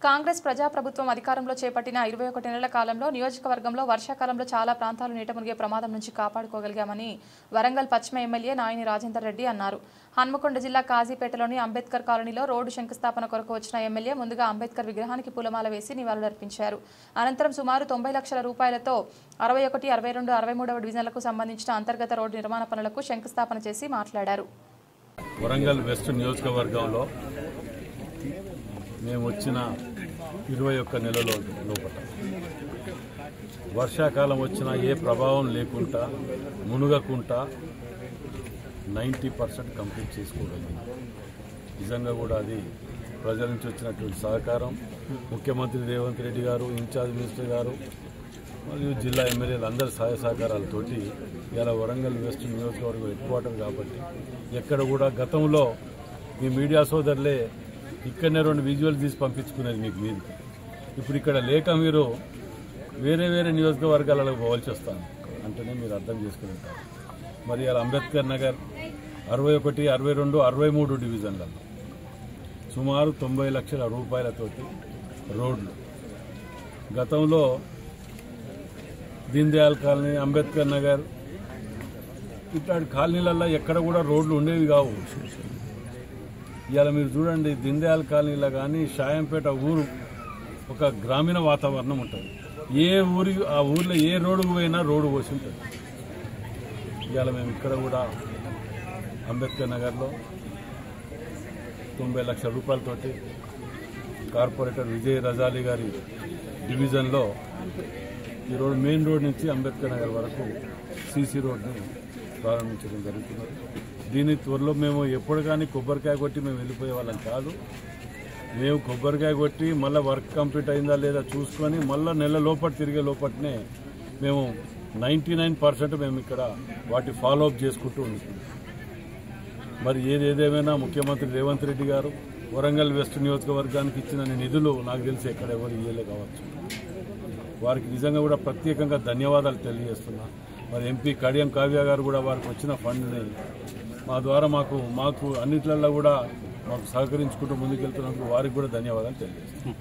కాంగ్రెస్ ప్రజాప్రభుత్వం అధికారంలో చేపట్టిన 21 నెలల కాలంలో నియోజకవర్గంలో వర్షాకాలంలో చాలా ప్రాంతాలు నీట మునిగే ప్రమాదం నుంచి కాపాడుకోగలిగామని వరంగల్ పశ్చిమ ఎమ్మెల్యే నాయని రాజేందర్ రెడ్డి అన్నారు. హన్మకొండ జిల్లా కాజీపేటలోని అంబేద్కర్ కాలనీలో రోడ్డు శంకుస్థాపన కొరకు వచ్చిన ఎమ్మెల్యే ముందుగా అంబేద్కర్ విగ్రహానికి పూలమాల వేసి నివాళులర్పించారు. అనంతరం సుమారు 90 లక్షల రూపాయలతో 61, 62, 63వ డివిజన్లకు సంబంధించిన అంతర్గత రోడ్డు నిర్మాణ పనులకు శంకుస్థాపన చేసి మాట్లాడారు. వరంగల్ వెస్ట్ నియోజకవర్గంలో మేము వచ్చిన 21 నెలల లోపల వర్షాకాలం వచ్చినా ఏ ప్రభావం లేకుండా మునుగకుండా 90% కంప్లీట్ చేసుకోగలిగింది. నిజంగా కూడా అది ప్రజల నుంచి వచ్చినటువంటి సహకారం, ముఖ్యమంత్రి రేవంత్ రెడ్డి గారు, ఇన్ఛార్జ్ మినిస్టర్ గారు మరియు జిల్లా ఎమ్మెల్యేలు అందరి సహాయ సహకారాలతోటి ఇలా వరంగల్ వెస్ట్ నియోజకవర్గం హెడ్ క్వార్టర్ కాబట్టి ఎక్కడ కూడా గతంలో మీ మీడియా సోదరులే ఇక్కడనే 2 విజువల్ తీసి పంపించుకునేది మీకు మీదకి. ఇప్పుడు ఇక్కడ లేక మీరు వేరే వేరే నియోజకవర్గాలలో పోవాల్సి వస్తాను అంటేనే మీరు అర్థం చేసుకుని ఉంటారు. మరి అలా అంబేద్కర్ నగర్ 61, 62, 63 డివిజన్లలో సుమారు 90 లక్షల రూపాయలతోటి రోడ్లు. గతంలో దీన్ దయాళ్ కాలనీ, అంబేద్కర్ నగర్ ఇట్లాంటి కాలనీలలో ఎక్కడ కూడా రోడ్లు ఉండేవి కావు. ఇవాళ మీరు చూడండి, దీన్ దయాళ్ కాలనీలో కానీ షాయంపేట ఊరు ఒక గ్రామీణ వాతావరణం ఉంటుంది. ఏ ఊరి ఆ ఊర్లో ఏ రోడ్డుకు పోయినా రోడ్డు పోసి ఉంటుంది. ఇవాళ మేము ఇక్కడ కూడా అంబేద్కర్ నగర్లో 90 లక్షల రూపాయలతోటి కార్పొరేటర్ విజయ్ రజాలి గారి డివిజన్లో ఈ రోడ్ మెయిన్ రోడ్ నుంచి అంబేద్కర్ నగర్ వరకు సీసీ రోడ్ని ప్రారంభించడం జరుగుతున్నది. దీని త్వరలో మేము ఎప్పుడు కానీ కొబ్బరికాయ కొట్టి మేము వెళ్ళిపోయే వాళ్ళం కాదు. మేము కొబ్బరికాయ కొట్టి మళ్ళీ వర్క్ కంప్లీట్ అయిందా లేదా చూసుకొని మళ్ళీ నెల లోపల తిరిగే లోపలనే మేము 99% మేము ఇక్కడ వాటి ఫాలోఅప్ చేసుకుంటూ ఉంటున్నాం. మరి ఏదేమైనా ముఖ్యమంత్రి రేవంత్ రెడ్డి గారు వరంగల్ వెస్ట్ నియోజకవర్గానికి ఇచ్చిన నిధులు నాకు తెలిసి ఎక్కడ ఎవరు ఇయ్యలే కావచ్చు. వారికి నిజంగా కూడా ప్రత్యేకంగా ధన్యవాదాలు తెలియజేస్తున్నా. మరి ఎంపీ కడియం కావ్య గారు కూడా వారికి వచ్చిన ఫండ్ని మా ద్వారా మాకు అన్నిట్లలో కూడా మాకు సహకరించుకుంటూ ముందుకెళ్తున్నందుకు వారికి కూడా ధన్యవాదాలు తెలియజేస్తున్నాం.